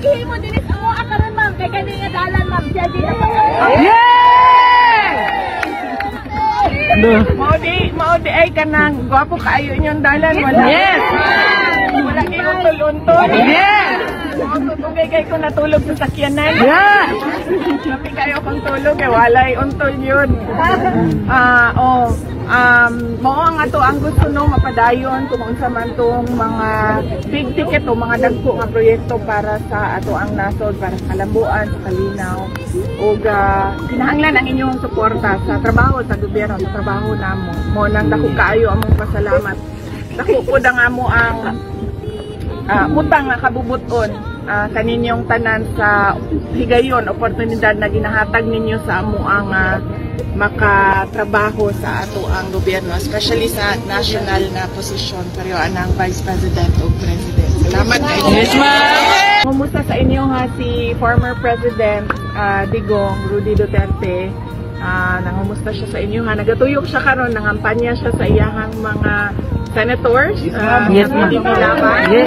gihimo din sa mo akaron ma'am kay kani nga dalan ma'am siya di na Maudi ay kanang gwapo kaayo inyong dalan wala. Yes. Wala kayo untol-untol. Yes. Tutugay kayo kung natulog sa sakyanan. Yes. Sabi kayo kung tulog kay walay untol yun. Mao ang ato ang gusto no mapadayon kung unsa man tong mga big ticket o mga dagko nga proyekto para sa ato ang nasod para sa kalambuan, sa kalinaw ug kinahanglan ang inyong suporta sa trabaho sa gobyerno, sa trabaho namo. Mo nang dako kaayo among pasalamat. Dako pud ang amo ang utang nga kabubuton kaninyong tanan sa higayon oportunidad na ginahatag ninyo sa amo ang makatrabaho sa ato ang gobyerno, especially sa national na posisyon kayo anang Vice President o President. Salamat kayo. Yes, ma'am! Kumusta sa inyo ha si former President Digong Rudy Duterte. Nangumusta siya sa inyo ha. Nagatuyok siya karon, nangampanya siya sa iyahang mga senators. Yes, ma'am. Yes.